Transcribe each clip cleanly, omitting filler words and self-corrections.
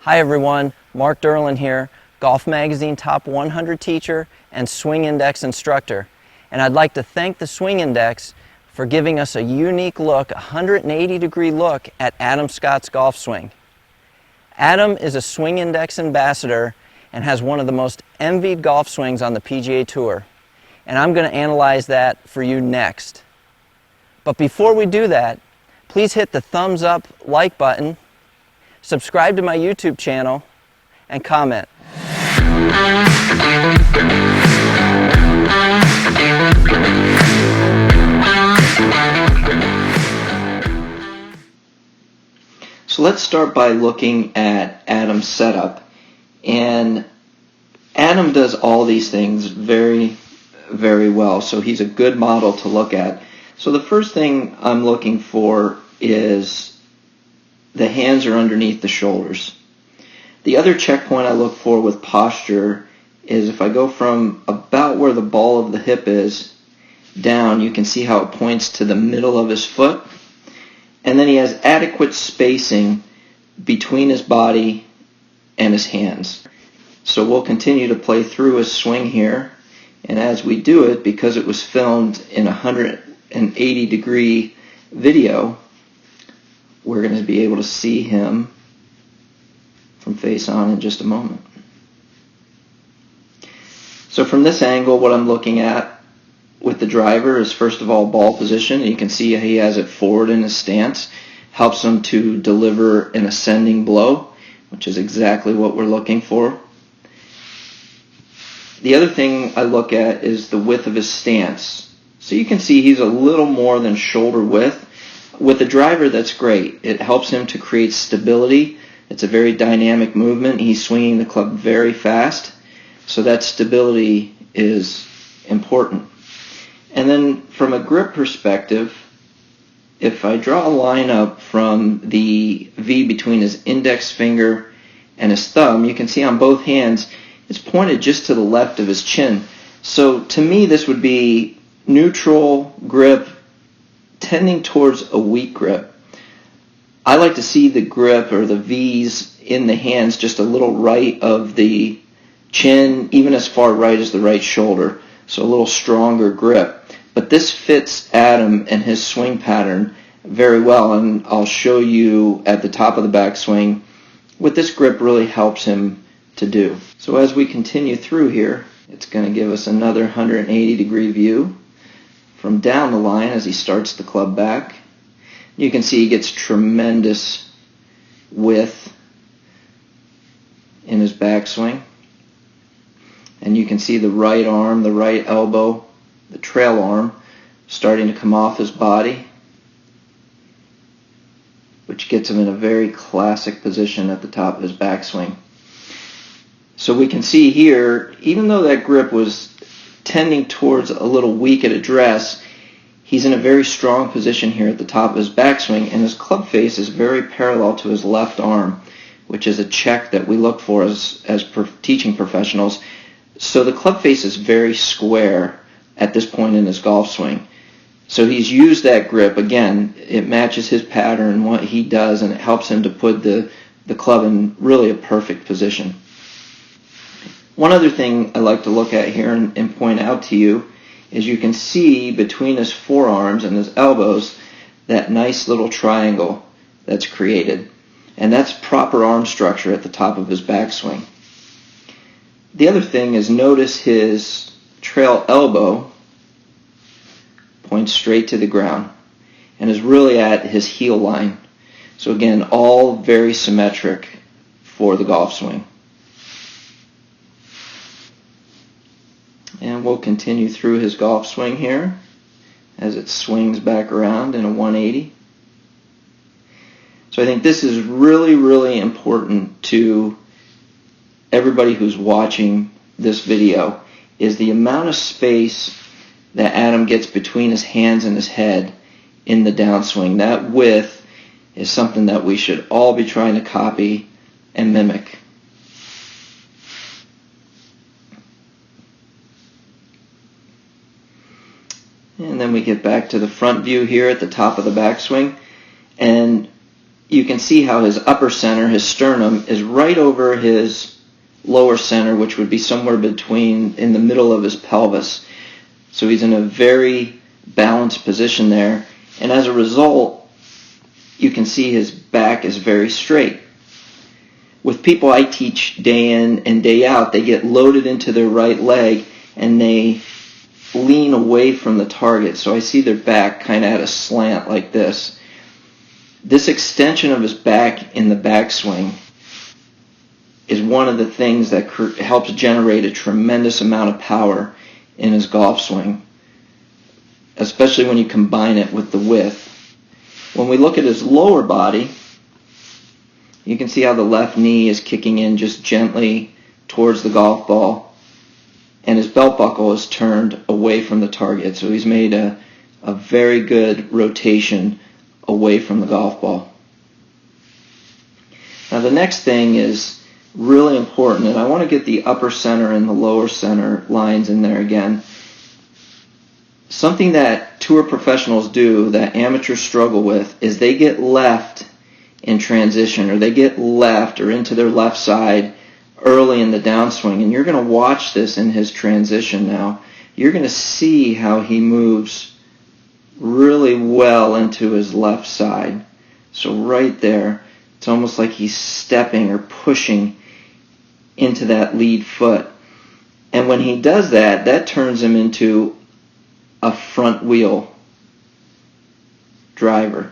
Hi everyone, Mark Durland here, Golf Magazine Top 100 teacher and Swing Index instructor. And I'd like to thank the Swing Index for giving us a unique look, a 180-degree look at Adam Scott's golf swing. Adam is a Swing Index ambassador and has one of the most envied golf swings on the PGA Tour. And I'm going to analyze that for you next. But before we do that, please hit the thumbs up like button, subscribe to my YouTube channel, and comment. So let's start by looking at Adam's setup. And Adam does all these things very, very well. So he's a good model to look at. So the first thing I'm looking for is the hands are underneath the shoulders. The other checkpoint I look for with posture is if I go from about where the ball of the hip is down, you can see how it points to the middle of his foot. And then he has adequate spacing between his body and his hands. So we'll continue to play through his swing here. And as we do it, because it was filmed in a 180-degree video, we're going to be able to see him from face on in just a moment. So from this angle, what I'm looking at with the driver is first of all ball position. You can see he has it forward in his stance. Helps him to deliver an ascending blow, which is exactly what we're looking for. The other thing I look at is the width of his stance. So you can see he's a little more than shoulder width. With the driver, that's great. It helps him to create stability. It's a very dynamic movement. He's swinging the club very fast, so that stability is important. And then from a grip perspective, if I draw a line up from the V between his index finger and his thumb, you can see on both hands it's pointed just to the left of his chin. So to me, this would be neutral grip tending towards a weak grip. I like to see the grip or the V's in the hands just a little right of the chin, even as far right as the right shoulder, so a little stronger grip. But this fits Adam and his swing pattern very well, and I'll show you at the top of the backswing what this grip really helps him to do. So as we continue through here, it's going to give us another 180-degree view from down the line as he starts the club back. You can see he gets tremendous width in his backswing. And you can see the right arm, the right elbow, the trail arm starting to come off his body, which gets him in a very classic position at the top of his backswing. So we can see here, even though that grip was tending towards a little weak at address, he's in a very strong position here at the top of his backswing, and his club face is very parallel to his left arm, which is a check that we look for as teaching professionals. So the club face is very square at this point in his golf swing. So he's used that grip. Again, it matches his pattern, what he does, and it helps him to put the club in really a perfect position. One other thing I like to look at here and point out to you is you can see between his forearms and his elbows that nice little triangle that's created. And that's proper arm structure at the top of his backswing. The other thing is notice his trail elbow points straight to the ground and is really at his heel line. So again, all very symmetric for the golf swing. And we'll continue through his golf swing here as it swings back around in a 180. So I think this is really, really important to everybody who's watching this video, is the amount of space that Adam gets between his hands and his head in the downswing. That width is something that we should all be trying to copy and mimic. And then we get back to the front view here at the top of the backswing. And you can see how his upper center, his sternum, is right over his lower center, which would be somewhere between, in the middle of his pelvis. So he's in a very balanced position there. And as a result, you can see his back is very straight. With people I teach day in and day out, they get loaded into their right leg and they lean away from the target. So I see their back kind of at a slant like this. This extension of his back in the backswing is one of the things that helps generate a tremendous amount of power in his golf swing, especially when you combine it with the width. When we look at his lower body, you can see how the left knee is kicking in just gently towards the golf ball, and his belt buckle is turned away from the target. So he's made a very good rotation away from the golf ball. Now the next thing is really important, and I want to get the upper center and the lower center lines in there again. Something that tour professionals do that amateurs struggle with is they get left in transition, or they get left or into their left side early in the downswing, and you're going to watch this in his transition now. You're going to see how he moves really well into his left side. So right there, it's almost like he's stepping or pushing into that lead foot. And when he does that, that turns him into a front wheel driver.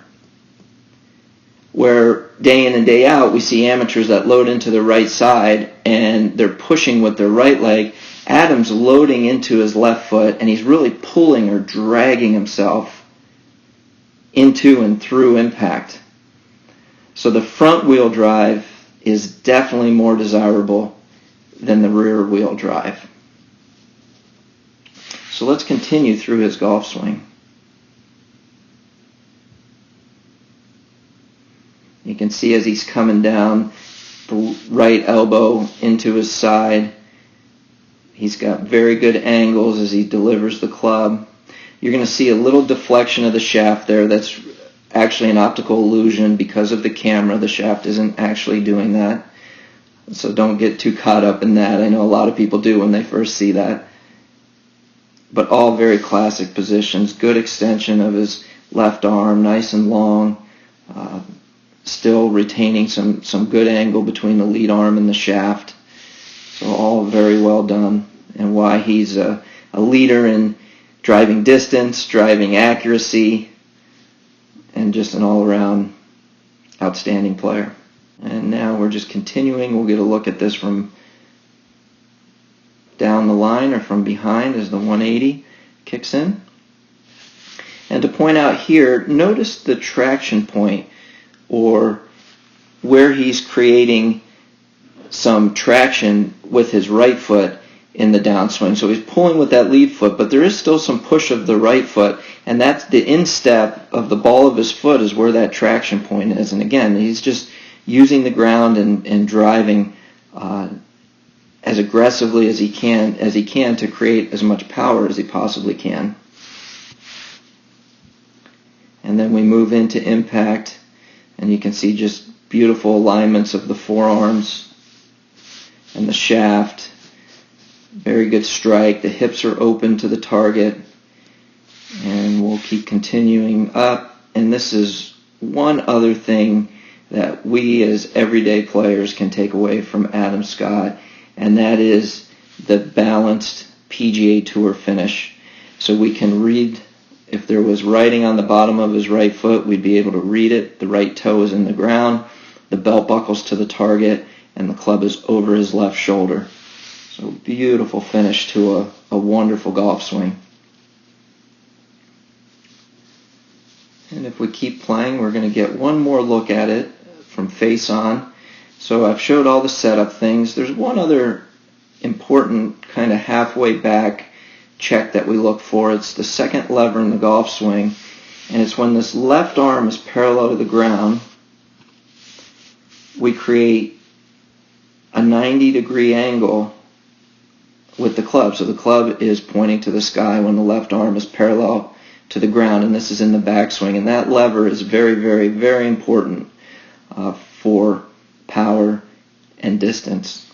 Where day in and day out, we see amateurs that load into the right side and they're pushing with their right leg. Adam's loading into his left foot and he's really pulling or dragging himself into and through impact. So the front wheel drive is definitely more desirable than the rear wheel drive. So let's continue through his golf swing. You can see as he's coming down the right elbow into his side, he's got very good angles as he delivers the club. You're going to see a little deflection of the shaft there. That's actually an optical illusion because of the camera. The shaft isn't actually doing that. So don't get too caught up in that. I know a lot of people do when they first see that. But all very classic positions. Good extension of his left arm, nice and long. Still retaining some good angle between the lead arm and the shaft. So all very well done. And why he's a leader in driving distance, driving accuracy, and just an all-around outstanding player. And now we're just continuing. We'll get a look at this from down the line or from behind as the 180 kicks in. And to point out here, notice the traction point, or where he's creating some traction with his right foot in the downswing. So he's pulling with that lead foot, but there is still some push of the right foot, and that's the instep of the ball of his foot is where that traction point is. And again, he's just using the ground and driving as aggressively as he can to create as much power as he possibly can. And then we move into impact, and you can see just beautiful alignments of the forearms and the shaft. Very good strike. The hips are open to the target. And we'll keep continuing up. And this is one other thing that we as everyday players can take away from Adam Scott, and that is the balanced PGA Tour finish. So we can read, if there was writing on the bottom of his right foot, we'd be able to read it. The right toe is in the ground, the belt buckle's to the target, and the club is over his left shoulder. So beautiful finish to a wonderful golf swing. And if we keep playing, we're going to get one more look at it from face on. So I've showed all the setup things. There's one other important kind of halfway back check that we look for. It's the second lever in the golf swing, and it's when this left arm is parallel to the ground, we create a 90-degree angle with the club. So the club is pointing to the sky when the left arm is parallel to the ground, and this is in the backswing. And that lever is very, very, very important for power and distance.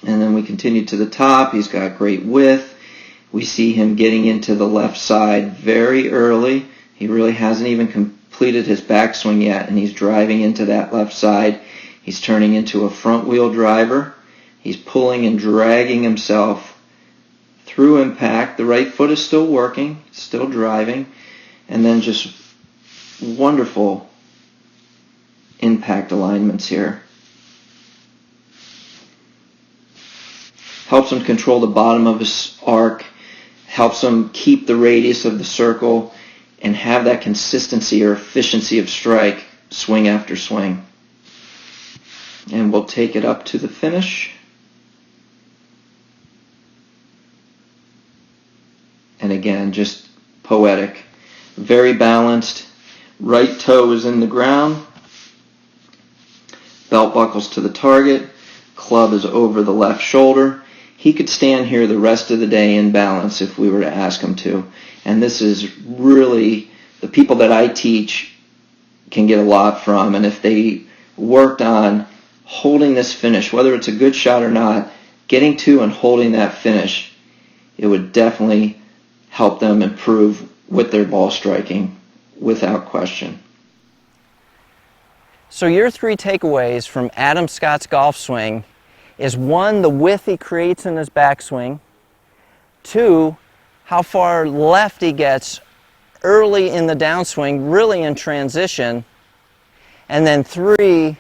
And then we continue to the top. He's got great width. We see him getting into the left side very early. He really hasn't even completed his backswing yet, and he's driving into that left side. He's turning into a front wheel driver. He's pulling and dragging himself through impact. The right foot is still working, still driving, and then just wonderful impact alignments here. Helps him control the bottom of his arc, helps him keep the radius of the circle, and have that consistency or efficiency of strike swing after swing. And we'll take it up to the finish. And again, just poetic. Very balanced. Right toe is in the ground. Belt buckles to the target. Club is over the left shoulder. He could stand here the rest of the day in balance if we were to ask him to. And this is really, the people that I teach can get a lot from. And if they worked on holding this finish, whether it's a good shot or not, getting to and holding that finish, it would definitely help them improve with their ball striking without question. So your 3 takeaways from Adam Scott's golf swing is 1, the width he creates in his backswing, 2, how far left he gets early in the downswing, really in transition, and then 3,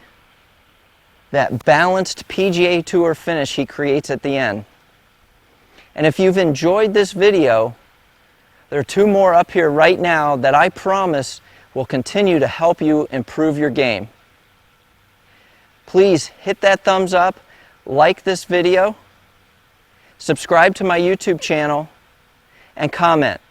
that balanced PGA Tour finish he creates at the end. And if you've enjoyed this video, there are 2 more up here right now that I promise will continue to help you improve your game. Please hit that thumbs up, like this video, subscribe to my YouTube channel, and comment.